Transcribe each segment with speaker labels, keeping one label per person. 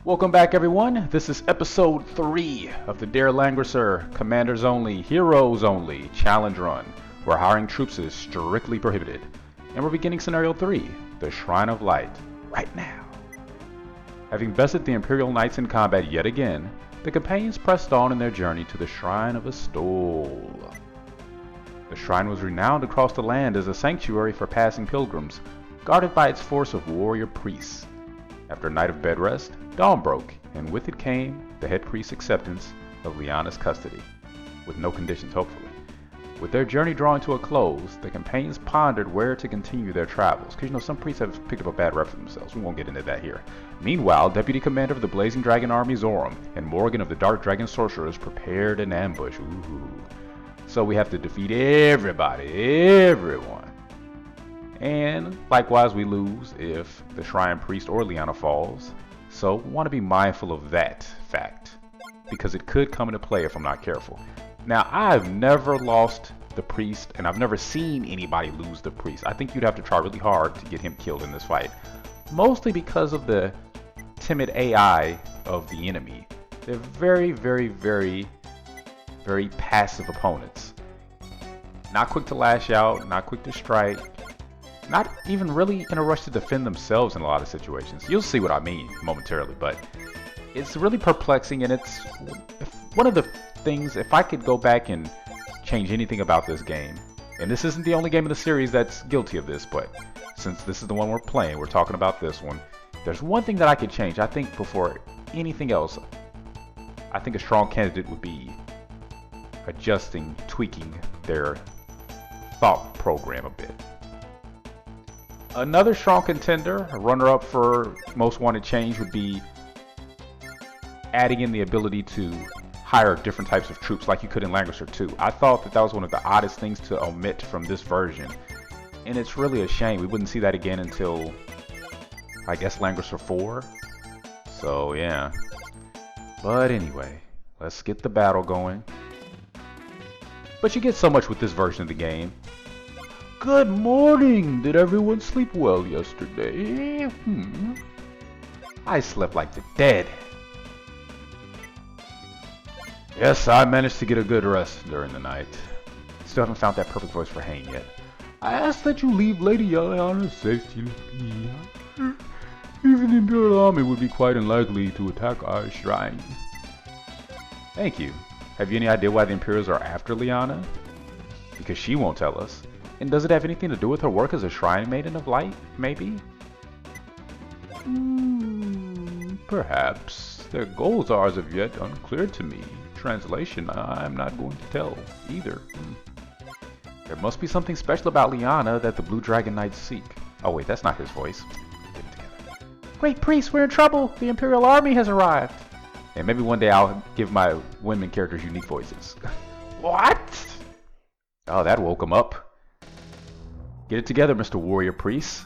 Speaker 1: Welcome back, everyone. This is episode 3 of the Dare Langrisser Commanders Only, Heroes Only Challenge Run, where hiring troops is strictly prohibited. And we're beginning scenario 3, the Shrine of Light, right now. Having bested the Imperial Knights in combat yet again, the companions pressed on in their journey to the Shrine of Astol. The shrine was renowned across the land as a sanctuary for passing pilgrims, guarded by its force of warrior priests. After a night of bed rest, dawn broke, and with it came the head priest's acceptance of Liana's custody, with no conditions hopefully. With their journey drawing to a close, the companions pondered where to continue their travels, because some priests have picked up a bad rep for themselves. We won't get into that here. Meanwhile, Deputy Commander of the Blazing Dragon Army Zorum and Morgan of the Dark Dragon Sorcerers prepared an ambush. Ooh. So we have to defeat everyone. And likewise we lose if the Shrine Priest or Liana falls. So we want to be mindful of that fact, because it could come into play if I'm not careful. Now, I've never lost the priest, and I've never seen anybody lose the priest. I think you'd have to try really hard to get him killed in this fight. Mostly because of the timid AI of the enemy. They're very passive opponents. Not quick to lash out, not quick to strike. Not even really in a rush to defend themselves in a lot of situations. You'll see what I mean momentarily, but it's really perplexing, and it's one of the things, if I could go back and change anything about this game, and this isn't the only game in the series that's guilty of this, but since this is the one we're playing, we're talking about this one, there's one thing that I could change. I think before anything else, I think a strong candidate would be adjusting, tweaking their thought program a bit. Another strong contender, a runner-up for most wanted change, would be adding in the ability to hire different types of troops like you could in Langrisser 2. I thought that was one of the oddest things to omit from this version, and it's really a shame. We wouldn't see that again until, I guess, Langrisser 4. So yeah. But anyway, let's get the battle going. But you get so much with this version of the game. Good morning! Did everyone sleep well yesterday? I slept like the dead. Yes, I managed to get a good rest during the night. Still haven't found that perfect voice for Hayne yet. I ask that you leave Lady Liana safely. Even the Imperial Army would be quite unlikely to attack our shrine. Thank you. Have you any idea why the Imperials are after Liana? Because she won't tell us. And does it have anything to do with her work as a Shrine Maiden of Light, maybe? Perhaps. Their goals are as of yet unclear to me. Translation, I'm not going to tell either. There must be something special about Liana that the Blue Dragon Knights seek. Oh wait, that's not his voice. Get it together. Great priest, we're in trouble! The Imperial Army has arrived! And maybe one day I'll give my women characters unique voices. What? Oh, that woke him up. Get it together, Mr. Warrior Priest.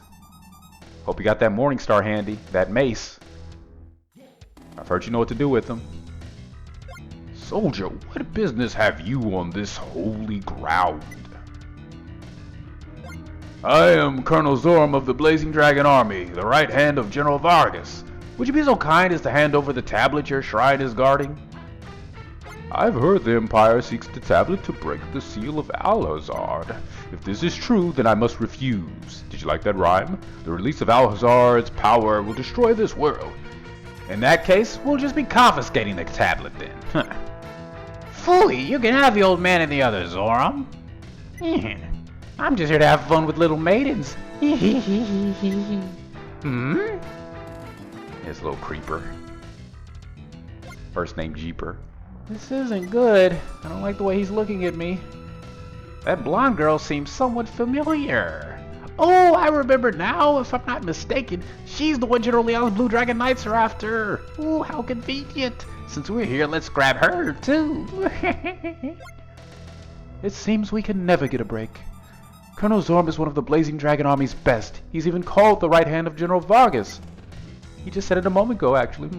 Speaker 1: Hope you got that Morning Star handy, that mace. I've heard you know what to do with them. Soldier, what business have you on this holy ground? I am Colonel Zorum of the Blazing Dragon Army, the right hand of General Vargas. Would you be so kind as to hand over the tablet your shrine is guarding? I've heard the Empire seeks the tablet to break the seal of Alhazard. If this is true, then I must refuse. Did you like that rhyme? The release of Alhazard's power will destroy this world. In that case, we'll just be confiscating the tablet then. Fully, you can have the old man and the others, Zorum. I'm just here to have fun with little maidens. His little creeper. First name Jeeper. This isn't good. I don't like the way he's looking at me. That blonde girl seems somewhat familiar. Oh, I remember now, if I'm not mistaken. She's the one General Liana's Blue Dragon Knights are after. Oh, how convenient. Since we're here, let's grab her, too. It seems we can never get a break. Colonel Zorum is one of the Blazing Dragon Army's best. He's even called the right hand of General Vargas. He just said it a moment ago, actually.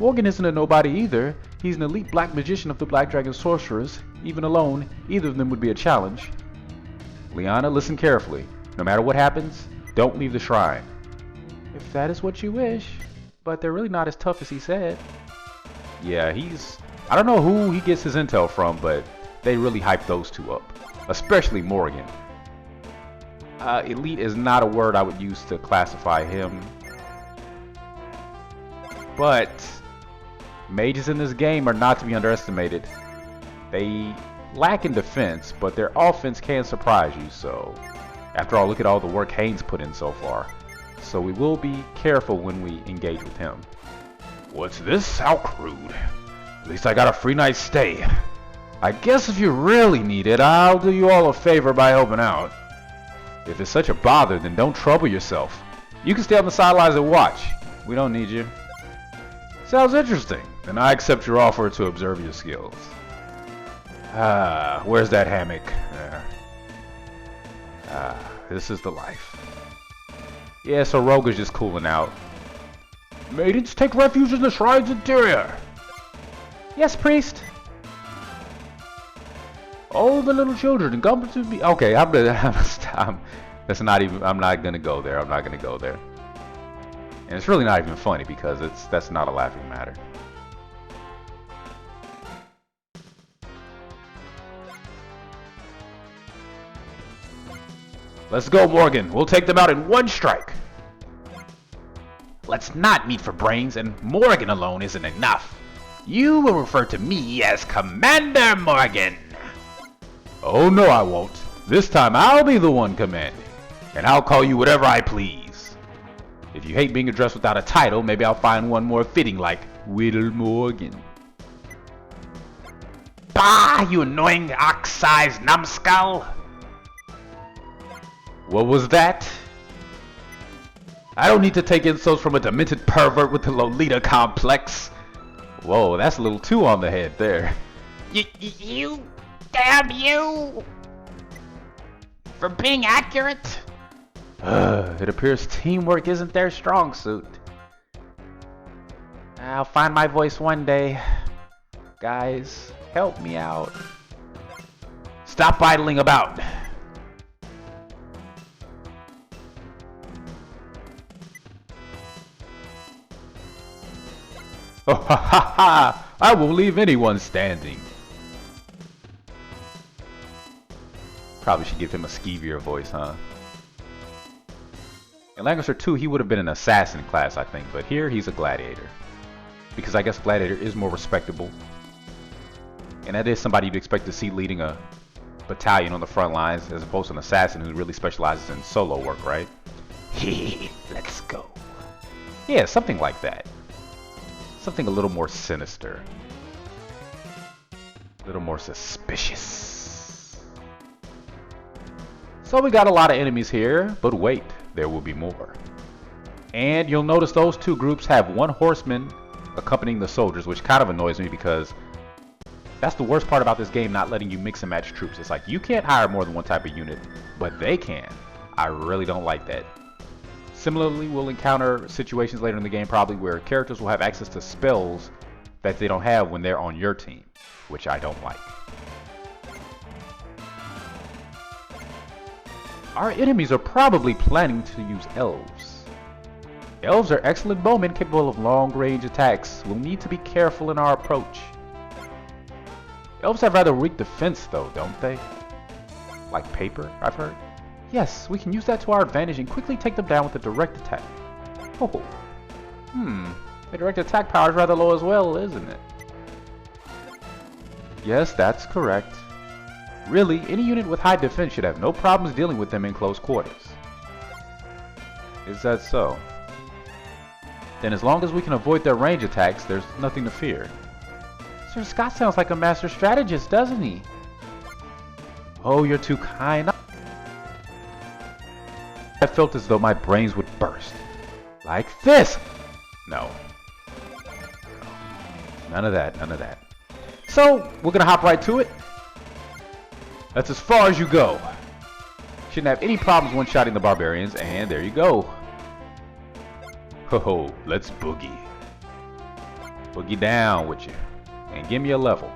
Speaker 1: Morgan isn't a nobody either. He's an elite black magician of the Black Dragon Sorcerers. Even alone, either of them would be a challenge. Liana, listen carefully. No matter what happens, don't leave the shrine. If that is what you wish. but they're really not as tough as he said. Yeah, I don't know who he gets his intel from, but they really hype those two up. Especially Morgan. Elite is not a word I would use to classify him. But mages in this game are not to be underestimated. They lack in defense, but their offense can surprise you, so... After all, look at all the work Haynes put in so far. So we will be careful when we engage with him. What's this? How crude. At least I got a free night's stay. I guess if you really need it, I'll do you all a favor by helping out. If it's such a bother, then don't trouble yourself. You can stay on the sidelines and watch. We don't need you. Sounds interesting. Then I accept your offer to observe your skills. Where's that hammock? This is the life. Yeah, so Rogue is just cooling out. Maidens, take refuge in the shrine's interior. Yes, priest. Oh, the little children, come to me. Okay, I'm that's not even. I'm not gonna go there. I'm not gonna go there. And it's really not even funny because that's not a laughing matter. Let's go, Morgan. We'll take them out in one strike. Let's not meet for brains, and Morgan alone isn't enough. You will refer to me as Commander Morgan. Oh no, I won't. This time I'll be the one commanding, and I'll call you whatever I please. If you hate being addressed without a title, maybe I'll find one more fitting like Whittle Morgan. Bah, you annoying ox-sized numbskull. What was that? I don't need to take insults from a demented pervert with the Lolita complex. Whoa, that's a little too on the head there. You, damn you! For being accurate? It appears teamwork isn't their strong suit. I'll find my voice one day. Guys, help me out. Stop idling about. Oh, ha ha ha! I won't leave anyone standing. Probably should give him a skeevier voice, huh? In Langrisser 2, he would have been an assassin class, I think, but here he's a gladiator. Because I guess gladiator is more respectable. And that is somebody you'd expect to see leading a battalion on the front lines, as opposed to an assassin who really specializes in solo work, right? Hehe, let's go. Yeah, something like that. Something a little more sinister. A little more suspicious. So we got a lot of enemies here, but wait, there will be more. And you'll notice those two groups have one horseman accompanying the soldiers, which kind of annoys me because that's the worst part about this game, not letting you mix and match troops. It's like you can't hire more than one type of unit, but they can. I really don't like that. Similarly, we'll encounter situations later in the game probably where characters will have access to spells that they don't have when they're on your team, which I don't like. Our enemies are probably planning to use Elves. Elves are excellent bowmen capable of long-range attacks. We'll need to be careful in our approach. Elves have rather weak defense though, don't they? Like paper, I've heard. Yes, we can use that to our advantage and quickly take them down with a direct attack. Oh. The direct attack power is rather low as well, isn't it? Yes, that's correct. Really, any unit with high defense should have no problems dealing with them in close quarters. Is that so? Then as long as we can avoid their range attacks, there's nothing to fear. Sir Scott sounds like a master strategist, doesn't he? Oh, you're too kind. I felt as though my brains would burst. Like this! No. None of that, none of that. So, we're gonna hop right to it. That's as far as you go. Shouldn't have any problems one-shotting the barbarians, and there you go. Ho-ho, let's boogie. Boogie down with you. And give me a level.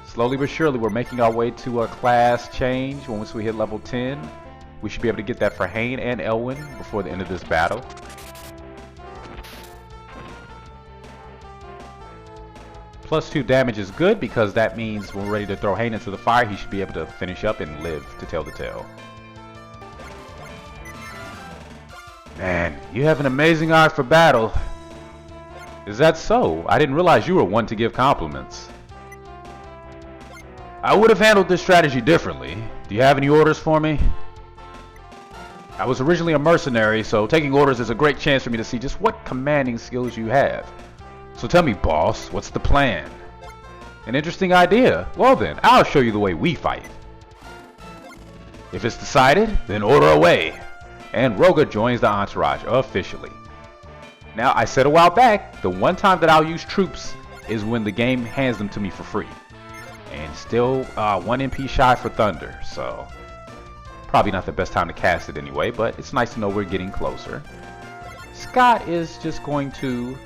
Speaker 1: Slowly but surely, we're making our way to a class change. Once we hit level 10, we should be able to get that for Hayne and Elwyn before the end of this battle. +2 damage is good because that means when we're ready to throw Hain into the fire, he should be able to finish up and live to tell the tale. Man, you have an amazing eye for battle. Is that so? I didn't realize you were one to give compliments. I would have handled this strategy differently. Do you have any orders for me? I was originally a mercenary, so taking orders is a great chance for me to see just what commanding skills you have. So tell me, boss, what's the plan? An interesting idea. Well then, I'll show you the way we fight. If it's decided, then order away. And Prodakah joins the entourage officially. Now, I said a while back, the one time that I'll use troops is when the game hands them to me for free. And still 1 MP shy for Thunder, so probably not the best time to cast it anyway, but it's nice to know we're getting closer. Scott is just going to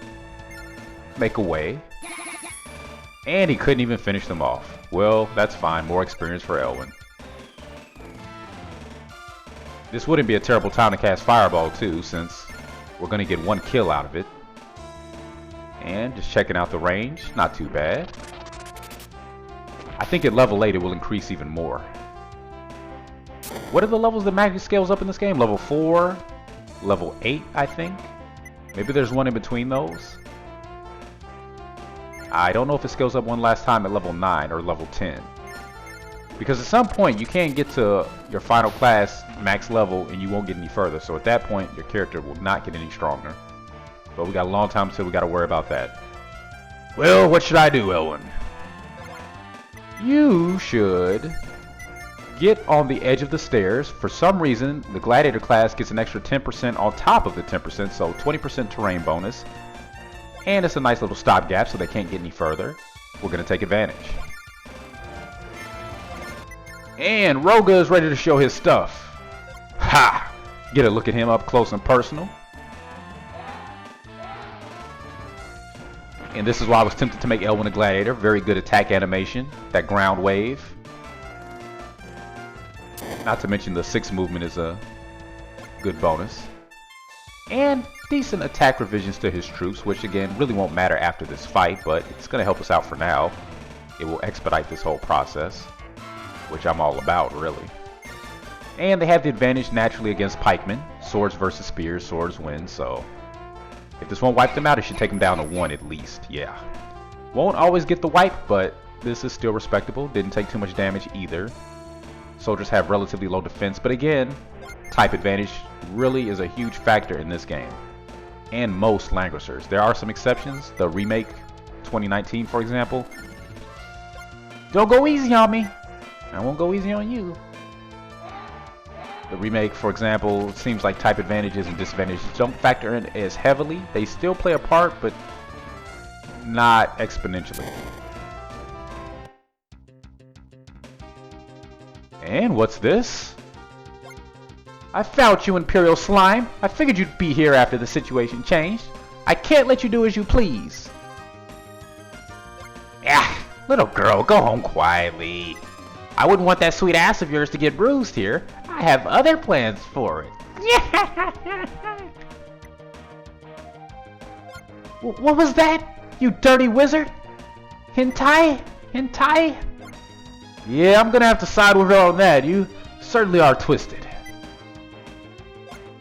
Speaker 1: make a way. And he couldn't even finish them off. Well, that's fine. More experience for Elwin. This wouldn't be a terrible time to cast Fireball too, since we're going to get 1 kill out of it. And just checking out the range. Not too bad. I think at level 8 it will increase even more. What are the levels that magic scales up in this game? Level 4? Level 8, I think? Maybe there's one in between those? I don't know if it scales up one last time at level 9 or level 10. Because at some point you can't get to your final class max level and you won't get any further. So at that point your character will not get any stronger. But we got a long time until we got to worry about that. Well, what should I do, Elwin? You should get on the edge of the stairs. For some reason, the Gladiator class gets an extra 10% on top of the 10%, so 20% terrain bonus. And it's a nice little stopgap so they can't get any further. We're going to take advantage. And Prodakah is ready to show his stuff. Ha! Get a look at him up close and personal. And this is why I was tempted to make Elwin a Gladiator. Very good attack animation. That ground wave. Not to mention the 6 movement is a good bonus. And decent attack revisions to his troops, which again really won't matter after this fight, but it's going to help us out for now. It will expedite this whole process, which I'm all about, really. And they have the advantage naturally against pikemen. Swords versus spears, swords win, so if this won't wipe them out, it should take them down to 1 at least, yeah. Won't always get the wipe, but this is still respectable. Didn't take too much damage either. Soldiers have relatively low defense, but again, type advantage really is a huge factor in this game. And most Langrissers. There are some exceptions. The remake 2019, for example. Don't go easy on me. I won't go easy on you. The remake, for example, seems like type advantages and disadvantages don't factor in as heavily. They still play a part, but not exponentially. And what's this? I found you, Imperial Slime. I figured you'd be here after the situation changed. I can't let you do as you please. Yeah, little girl, go home quietly. I wouldn't want that sweet ass of yours to get bruised here. I have other plans for it. What was that? You dirty wizard? Hentai? Hentai? Yeah, I'm gonna have to side with her on that. You certainly are twisted.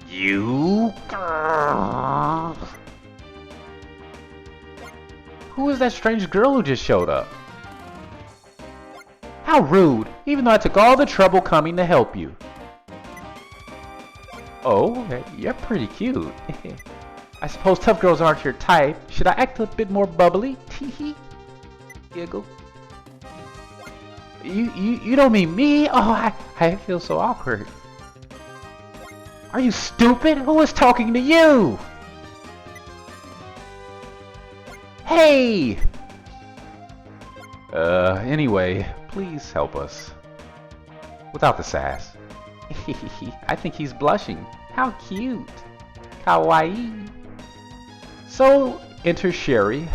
Speaker 1: You? Who is that strange girl who just showed up? How rude, even though I took all the trouble coming to help you. Oh, you're pretty cute. I suppose tough girls aren't your type. Should I act a bit more bubbly? Teehee. Giggle. You don't mean me? Oh, I feel so awkward. Are you stupid? Who is talking to you? Hey! Anyway, please help us. Without the sass. I think he's blushing. How cute. Kawaii. So, enter Cherie.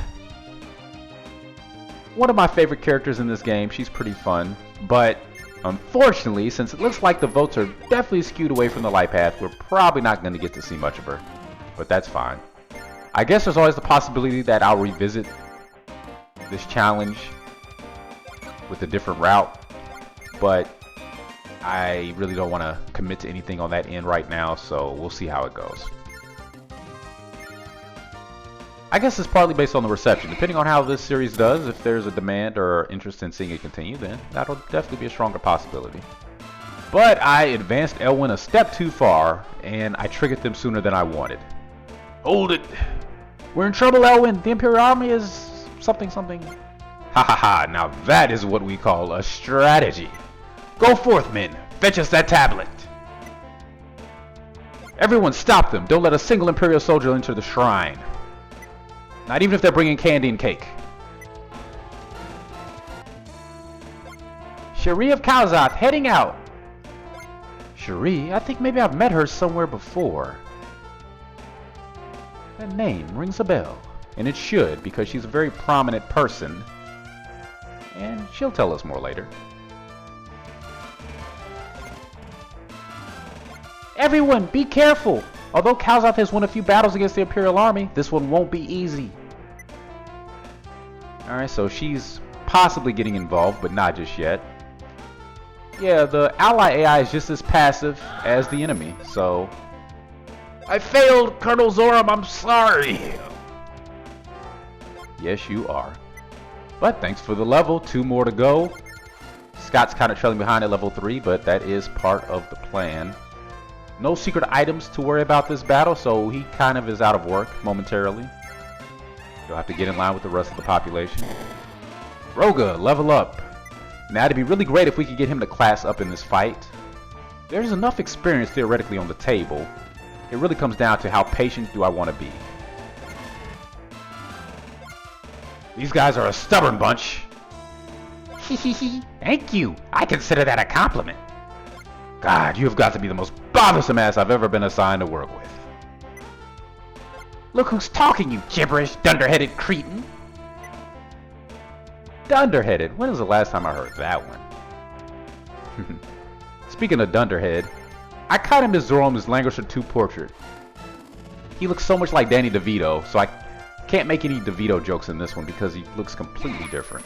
Speaker 1: One of my favorite characters in this game. She's pretty fun. But, unfortunately, since it looks like the votes are definitely skewed away from the light path, we're probably not going to get to see much of her. But that's fine. I guess there's always the possibility that I'll revisit this challenge with a different route, but I really don't want to commit to anything on that end right now, so we'll see how it goes. I guess it's partly based on the reception. Depending on how this series does, if there's a demand or interest in seeing it continue, then that'll definitely be a stronger possibility. But I advanced Elwyn a step too far, and I triggered them sooner than I wanted. Hold it! We're in trouble, Elwyn! The Imperial Army is something something. Ha ha ha! Now that is what we call a strategy. Go forth, men! Fetch us that tablet! Everyone stop them! Don't let a single Imperial soldier enter the shrine. Not even if they're bringing candy and cake. Cherie of Kal'Zoth heading out! Cherie? I think maybe I've met her somewhere before. That name rings a bell. And it should, because she's a very prominent person. And she'll tell us more later. Everyone, be careful! Although Kal'Zoth has won a few battles against the Imperial Army, this one won't be easy. Alright, so she's possibly getting involved, but not just yet. Yeah, the ally AI is just as passive as the enemy, so... I failed, Colonel Zorum, I'm sorry! Yes, you are. But thanks for the level, 2 more to go. Scott's kind of trailing behind at level 3, but that is part of the plan. No secret items to worry about this battle, so he kind of is out of work momentarily. You'll have to get in line with the rest of the population. Roga, level up. Now, it'd be really great if we could get him to class up in this fight. There's enough experience theoretically on the table. It really comes down to how patient do I want to be. These guys are a stubborn bunch. Hehehe, thank you. I consider that a compliment. God, you've got to be the most bothersome ass I've ever been assigned to work with. Look who's talking, you gibberish, dunderheaded cretin. Dunderheaded? When was the last time I heard that one? Speaking of dunderhead, I kind of miss Zorum's Langrisser 2 portrait. He looks so much like Danny DeVito, so I can't make any DeVito jokes in this one because he looks completely different.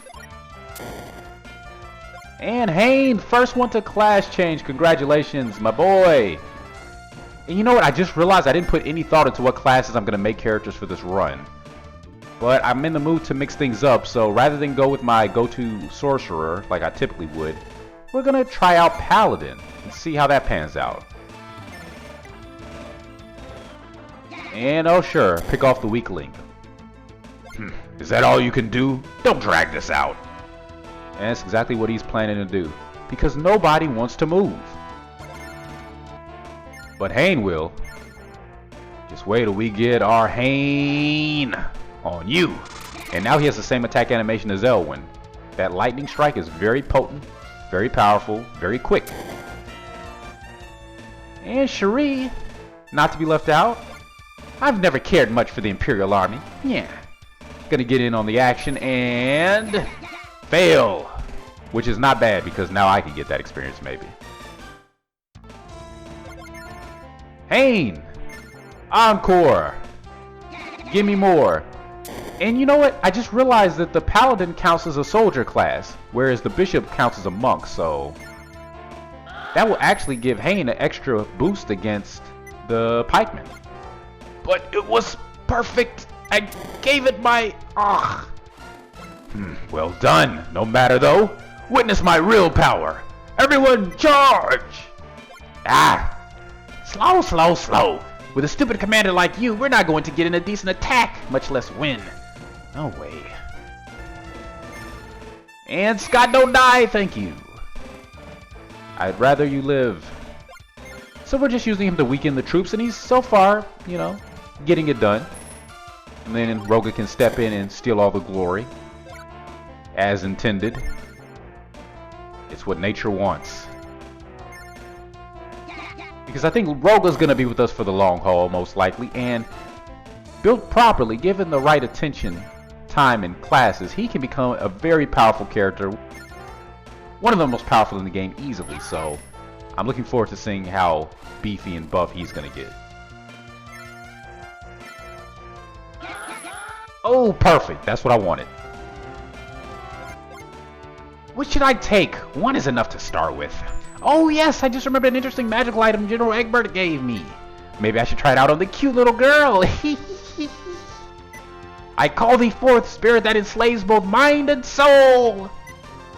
Speaker 1: And Hayne, first one to class change. Congratulations, my boy. And you know what? I just realized I didn't put any thought into what classes I'm going to make characters for this run. But I'm in the mood to mix things up, so rather than go with my go-to sorcerer like I typically would, we're going to try out Paladin and see how that pans out. And oh sure, pick off the weakling. Is that all you can do? Don't drag this out. And that's exactly what he's planning to do, because nobody wants to move. But Hayne will. Just wait till we get our Hayne on you. And now he has the same attack animation as Elwyn. That lightning strike is very potent, very powerful, very quick. And Cherie, not to be left out. I've never cared much for the Imperial Army. Yeah. Gonna get in on the action and fail. Which is not bad because now I can get that experience maybe. Hayne! Encore! Give me more. And you know what? I just realized that the Paladin counts as a soldier class, whereas the Bishop counts as a monk, so... that will actually give Hayne an extra boost against the pikemen. But it was perfect! I gave it my... ugh! Well done! No matter though! Witness my real power! Everyone charge! Ah! Slow, slow, slow! With a stupid commander like you, we're not going to get in a decent attack, much less win. No way. And Scott, don't die, thank you. I'd rather you live. So we're just using him to weaken the troops, and he's so far, you know, getting it done. And then Roga can step in and steal all the glory. As intended. It's what nature wants. Because I think Roga's going to be with us for the long haul, most likely. And built properly, given the right attention, time, and classes, he can become a very powerful character. One of the most powerful in the game easily. So I'm looking forward to seeing how beefy and buff he's going to get. Oh, perfect. That's what I wanted. What should I take? One is enough to start with. Oh yes, I just remembered an interesting magical item General Egbert gave me. Maybe I should try it out on the cute little girl. I call thee forth, spirit that enslaves both mind and soul.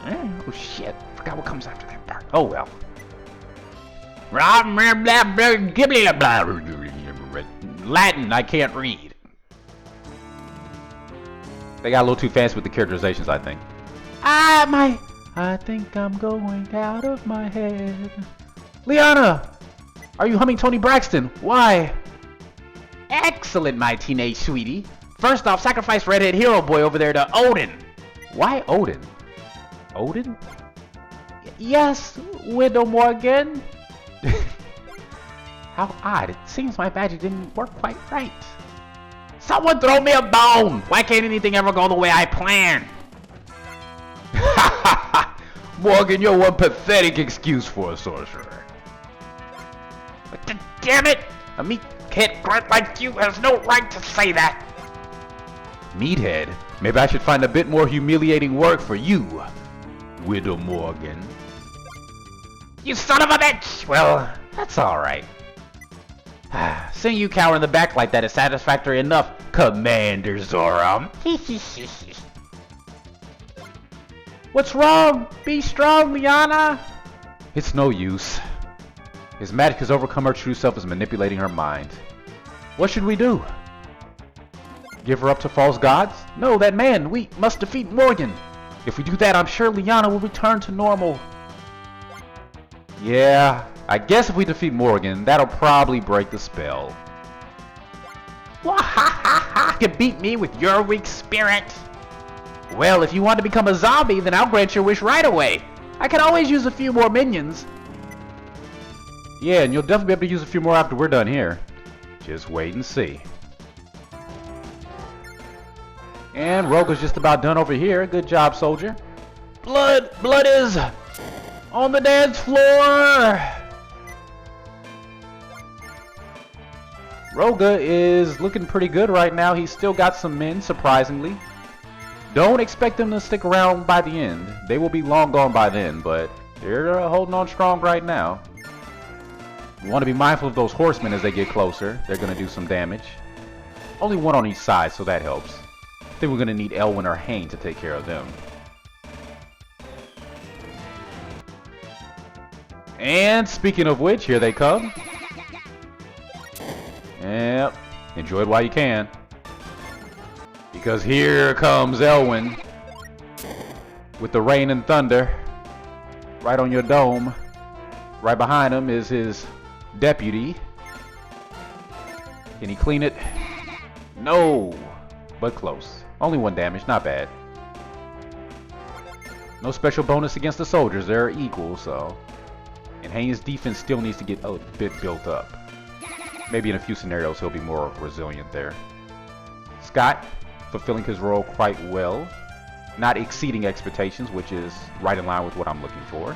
Speaker 1: Oh shit, forgot what comes after that part. Oh well. Latin, I can't read. They got a little too fancy with the characterizations, I think. I think I'm going out of my head. Liana! Are you humming Tony Braxton? Why? Excellent, my teenage sweetie. First off, sacrifice redhead hero boy over there to Odin. Why Odin? Odin? Yes, Widow Morgan. How odd. It seems my magic didn't work quite right. Someone throw me a bone! Why can't anything ever go the way I planned? Morgan, you're one pathetic excuse for a sorcerer. But damn it! A meathead grunt like you has no right to say that. Meathead? Maybe I should find a bit more humiliating work for you, Widow Morgan. You son of a bitch! Well, that's alright. Seeing you cower in the back like that is satisfactory enough, Commander Zorum. What's wrong? Be strong, Liana! It's no use. His magic has overcome her true self, is manipulating her mind. What should we do? Give her up to false gods? No, that man! We must defeat Morgan! If we do that, I'm sure Liana will return to normal. Yeah, I guess if we defeat Morgan, that'll probably break the spell. Wahahaha! You beat me with your weak spirit! Well, if you want to become a zombie, then I'll grant your wish right away. I can always use a few more minions. Yeah, and you'll definitely be able to use a few more after we're done here. Just wait and see. And Roga's just about done over here. Good job, soldier. Blood is on the dance floor. Roga is looking pretty good right now. He's still got some men, surprisingly. Don't expect them to stick around by the end. They will be long gone by then, but they're holding on strong right now. You want to be mindful of those horsemen as they get closer. They're going to do some damage. Only one on each side, so that helps. I think we're going to need Elwyn or Hane to take care of them. And speaking of which, here they come. Yep, enjoy it while you can. Because here comes Elwyn with the rain and thunder right on your dome. Right behind him is his deputy. Can he clean it? No, but close. Only one damage, not bad. No special bonus against the soldiers, they're equal, so. And Hane's defense still needs to get a bit built up. Maybe in a few scenarios he'll be more resilient there. Scott, fulfilling his role quite well. Not exceeding expectations, which is right in line with what I'm looking for.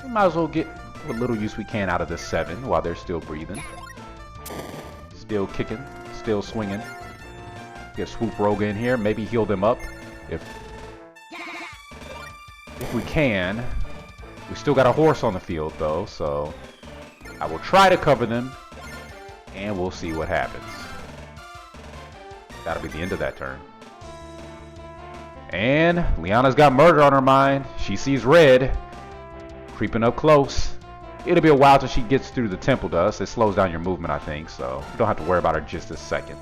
Speaker 1: We might as well get what little use we can out of this 7 while they're still breathing. Still kicking, still swinging. Get Swoop Roga in here, maybe heal them up if we can. We still got a horse on the field though, so I will try to cover them and we'll see what happens. That'll be the end of that turn. And Liana's got murder on her mind. She sees red creeping up close. It'll be a while till she gets through the temple to us. It slows down your movement, I think, so you don't have to worry about her just a second.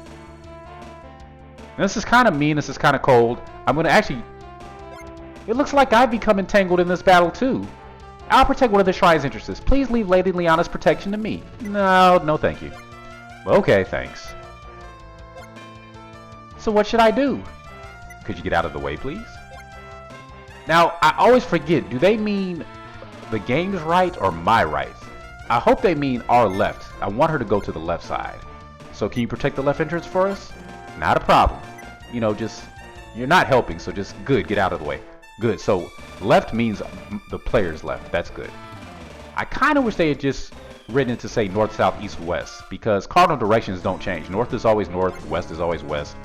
Speaker 1: And this is kind of mean. This is kind of cold. I'm going to actually... It looks like I've become entangled in this battle, too. I'll protect one of the shrine's interests. Please leave Lady Liana's protection to me. No, thank you. Okay, thanks. So what should I do? Could you get out of the way, please? Now, I always forget, do they mean the game's right or my right? I hope they mean our left. I want her to go to the left side. So can you protect the left entrance for us? Not a problem. You know, just, you're not helping, so just good, get out of the way. Good, so left means the player's left. That's good. I kind of wish they had just written it to say north, south, east, west, because cardinal directions don't change. North is always north, west is always west.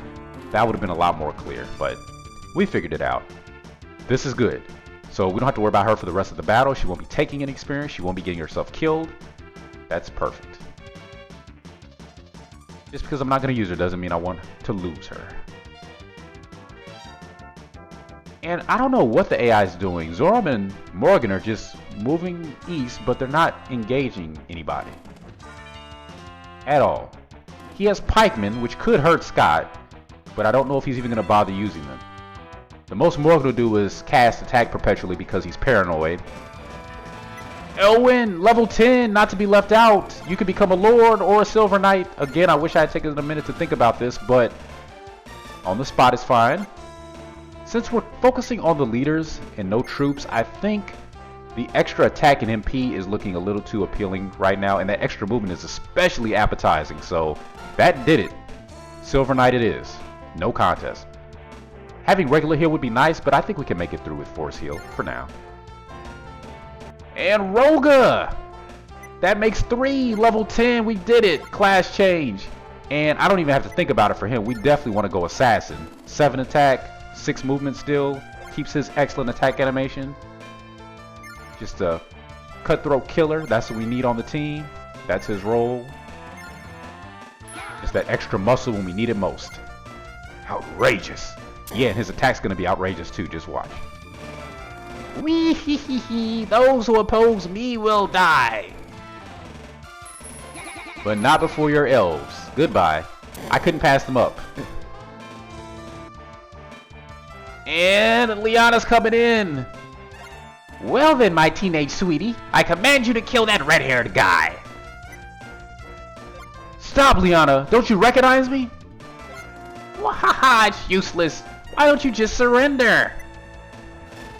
Speaker 1: That would have been a lot more clear, but we figured it out. This is good. So we don't have to worry about her for the rest of the battle. She won't be taking any experience. She won't be getting herself killed. That's perfect. Just because I'm not going to use her doesn't mean I want to lose her. And I don't know what the AI is doing. Zorum and Morgan are just moving east, but they're not engaging anybody at all. He has pikemen, which could hurt Scott, but I don't know if he's even going to bother using them. The most Morgan will do is cast attack perpetually because he's paranoid. Elwin, level 10, not to be left out. You could become a Lord or a Silver Knight. Again, I wish I had taken a minute to think about this, but on the spot is fine. Since we're focusing on the leaders and no troops, I think the extra attack in MP is looking a little too appealing right now, and that extra movement is especially appetizing, so that did it. Silver Knight it is. No contest. Having regular heal would be nice, but I think we can make it through with force heal for now. And Roga! That makes 3, level 10, we did it! Class change. And I don't even have to think about it for him, we definitely want to go Assassin. 7 attack, 6 movement still, keeps his excellent attack animation. Just a cutthroat killer, that's what we need on the team. That's his role. Just that extra muscle when we need it most. Outrageous. Yeah, and his attack's gonna be outrageous too, just watch. Wee hee hee hee, those who oppose me will die. But not before your elves. Goodbye. I couldn't pass them up. And Liana's coming in. Well then, my teenage sweetie, I command you to kill that red-haired guy. Stop, Liana. Don't you recognize me? Wahaha, it's useless. Why don't you just surrender?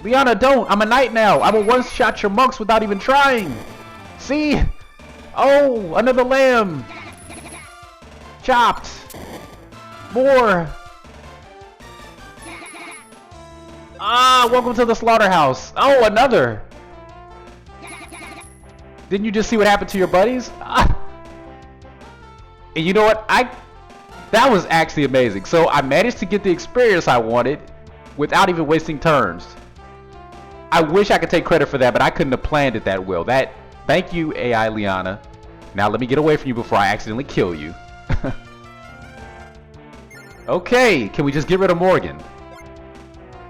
Speaker 1: Liana, don't. I'm a knight now. I will one-shot your monks without even trying. See? Oh, another lamb. Chopped. More. Ah, welcome to the slaughterhouse. Oh, another. Didn't you just see what happened to your buddies? Ah. And you know what? That was actually amazing. So I managed to get the experience I wanted without even wasting turns. I wish I could take credit for that, but I couldn't have planned it that well. Thank you, AI Liana. Now let me get away from you before I accidentally kill you. Okay, can we just get rid of Morgan?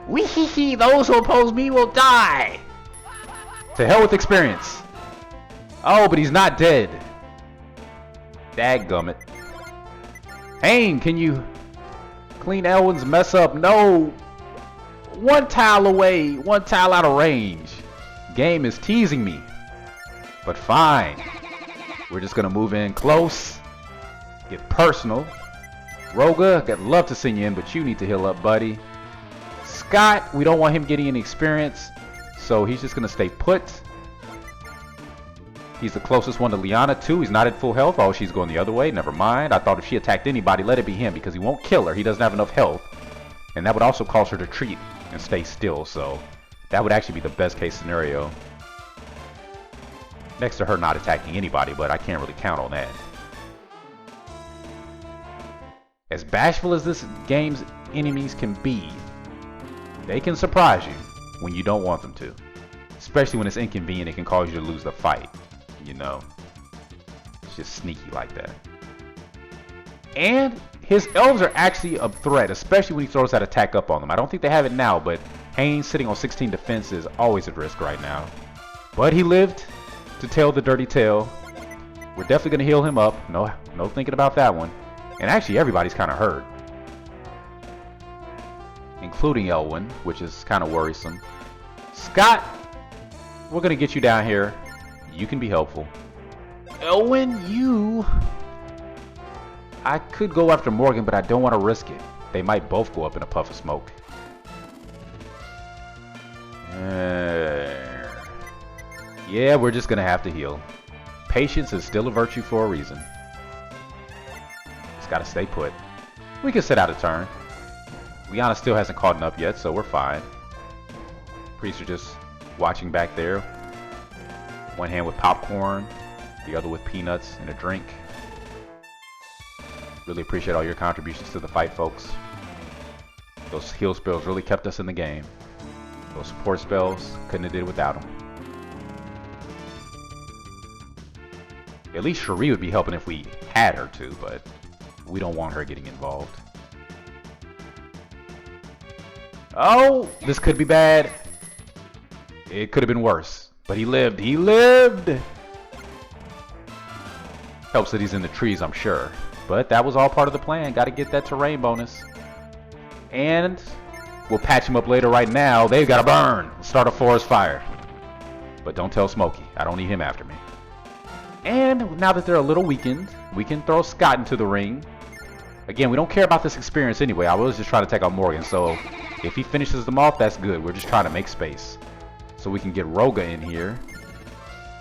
Speaker 1: Wee hee hee, those who oppose me will die. To hell with experience. Oh, but he's not dead. Dadgummit. Hain, can you clean Elwin's mess up? No. 1 tile away, 1 tile out of range. Game is teasing me. But fine. We're just gonna move in close. Get personal. Roga, I'd love to send you in, but you need to heal up, buddy. Scott, we don't want him getting any experience, so he's just gonna stay put. He's the closest one to Liana too. He's not at full health. Oh, she's going the other way. Never mind. I thought if she attacked anybody, let it be him, because he won't kill her. He doesn't have enough health. And that would also cause her to retreat and stay still, so that would actually be the best case scenario. Next to her not attacking anybody, but I can't really count on that. As bashful as this game's enemies can be, they can surprise you when you don't want them to. Especially when it's inconvenient, it can cause you to lose the fight. You know, it's just sneaky like that. And his elves are actually a threat, especially when he throws that attack up on them. I don't think they have it now, but Hain sitting on 16 defense is always at risk right now. But he lived to tell the dirty tale. We're definitely going to heal him up. No thinking about that one. And actually everybody's kind of hurt, including Elwin, which is kind of worrisome. Scott, we're going to get you down here. You can be helpful. Elwin, I could go after Morgan, but I don't want to risk it. They might both go up in a puff of smoke. Yeah, we're just going to have to heal. Patience is still a virtue for a reason. Just got to stay put. We can sit out a turn. Liana still hasn't caught up yet, so we're fine. Priests are just watching back there. One hand with popcorn, the other with peanuts and a drink. Really appreciate all your contributions to the fight, folks. Those heal spells really kept us in the game. Those support spells, couldn't have did it without them. At least Cherie would be helping if we had her to, but we don't want her getting involved. Oh, this could be bad. It could have been worse, but he lived. He lived! Helps that he's in the trees, I'm sure. But that was all part of the plan. Got to get that terrain bonus. And we'll patch him up later. Right now, they've got to burn. Start a forest fire. But don't tell Smokey. I don't need him after me. And now that they're a little weakened, we can throw Scott into the ring. Again, we don't care about this experience anyway. I was just trying to take out Morgan. So if he finishes them off, that's good. We're just trying to make space. So we can get Roga in here.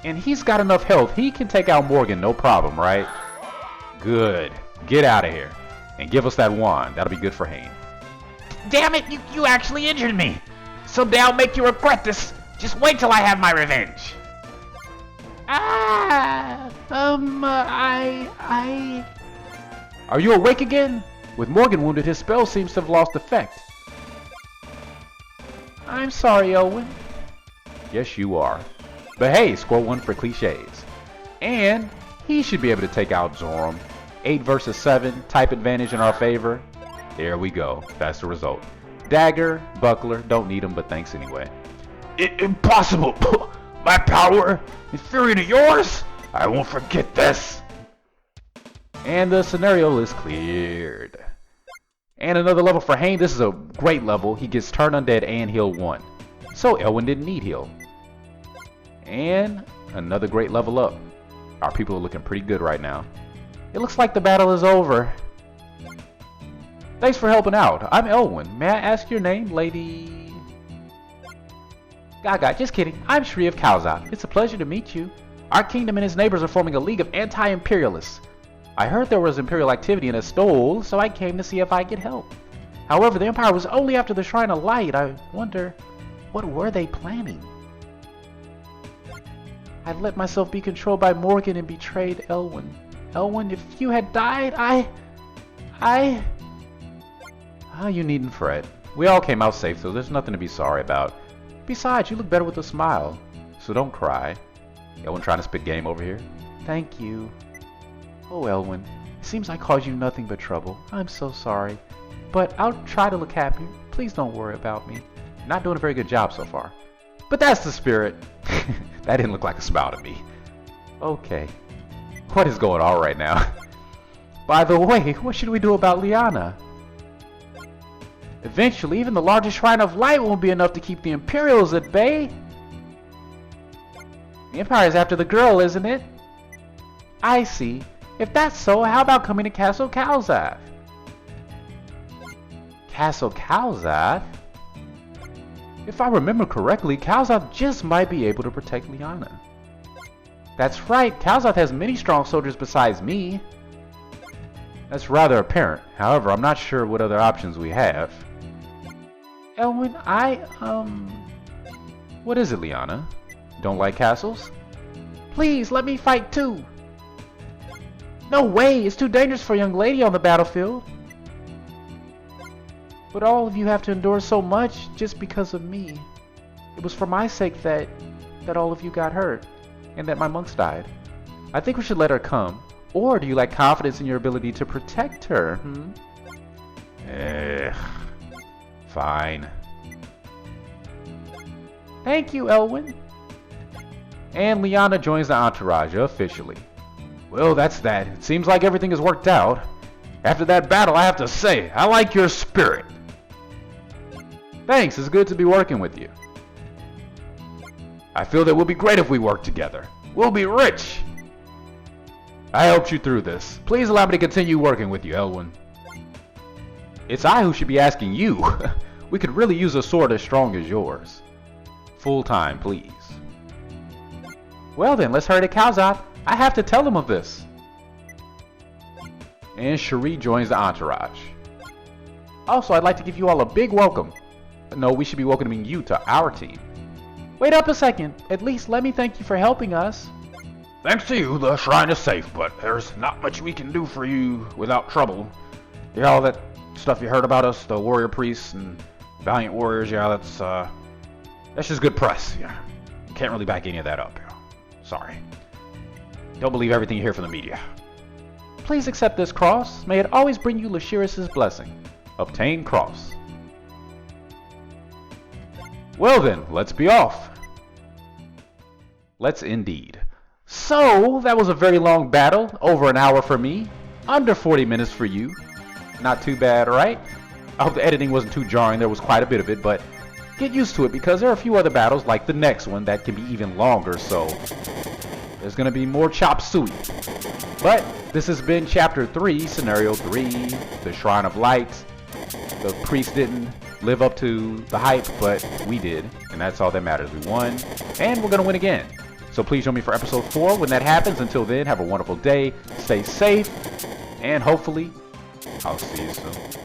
Speaker 1: And he's got enough health. He can take out Morgan, no problem, right? Good. Get out of here. And give us that wand. That'll be good for Hayne.
Speaker 2: Damn it, you actually injured me. Someday I'll make you regret this. Just wait till I have my revenge.
Speaker 1: Are you awake again? With Morgan wounded, his spell seems to have lost effect.
Speaker 2: I'm sorry, Owen.
Speaker 1: Yes, you are. But hey, score 1 for cliches. And he should be able to take out Zorum. 8 versus 7, type advantage in our favor. There we go. That's the result. Dagger, buckler, don't need them, but thanks anyway.
Speaker 2: Impossible! My power inferior to yours? I won't forget this.
Speaker 1: And the scenario is cleared. And another level for Hayne. This is a great level. He gets turn undead and heal 1. So Elwyn didn't need heal. And another great level up. Our people are looking pretty good right now. It looks like the battle is over. Thanks for helping out. I'm Elwyn. May I ask your name, Lady? Gaga, just kidding. I'm Cherie of Kalza. It's a pleasure to meet you. Our kingdom and its neighbors are forming a league of anti-imperialists. I heard there was imperial activity in Estole, so I came to see if I could help. However, the Empire was only after the Shrine of Light. I wonder, what were they planning? I'd let myself be controlled by Morgan and betrayed Elwyn. Elwyn, if you had died, Oh, you needn't fret. We all came out safe, so there's nothing to be sorry about. Besides, you look better with a smile, so don't cry. Elwyn trying to spit game over here. Thank you. Oh, Elwyn, it seems I caused you nothing but trouble. I'm so sorry. But I'll try to look happy. Please don't worry about me. Not doing a very good job so far. But that's the spirit. That didn't look like a smile to me. Okay. What is going on right now? By the way, what should we do about Liana? Eventually, even the largest Shrine of Light won't be enough to keep the Imperials at bay. The Empire is after the girl, isn't it? I see. If that's so, how about coming to Castle Kalzath? Castle Kalzath? If I remember correctly, Kalzath just might be able to protect Liana. That's right, Kalzath has many strong soldiers besides me. That's rather apparent. However, I'm not sure what other options we have. Elwyn, what is it, Liana? Don't like castles? Please, let me fight too. No way, it's too dangerous for a young lady on the battlefield. But all of you have to endure so much just because of me. It was for my sake that all of you got hurt, and that my monks died. I think we should let her come. Or do you lack confidence in your ability to protect her, Fine. Thank you, Elwyn. And Liana joins the entourage officially. Well, that's that. It seems like everything has worked out. After that battle, I have to say, I like your spirit. Thanks, it's good to be working with you. I feel that we'll be great if we work together. We'll be rich. I helped you through this. Please allow me to continue working with you, Elwyn. It's I who should be asking you. We could really use a sword as strong as yours. Full time, please. Well then, let's hurry to Kalzath. I have to tell them of this. And Cherie joins the entourage. Also, I'd like to give you all a big welcome. No, we should be welcoming you to our team. Wait up a second. At least let me thank you for helping us.
Speaker 2: Thanks to you, the shrine is safe, but there's not much we can do for you without trouble. Yeah, all that stuff you heard about us, the warrior priests and valiant warriors, yeah,
Speaker 1: That's just good press. Yeah. Can't really back any of that up. Sorry. Don't believe everything you hear from the media. Please accept this cross. May it always bring you Lashiris' blessing. Obtain cross. Well then, let's be off. Let's indeed. So, that was a very long battle. Over an hour for me. Under 40 minutes for you. Not too bad, right? I hope the editing wasn't too jarring. There was quite a bit of it, but get used to it because there are a few other battles, like the next one, that can be even longer, so there's going to be more chop suey. But this has been Chapter 3, Scenario 3, the Shrine of Light. The priest didn't live up to the hype, but we did, and that's all that matters. We won, and we're going to win again. So please join me for Episode 4 when that happens. Until then, have a wonderful day, stay safe, and hopefully, I'll see you soon.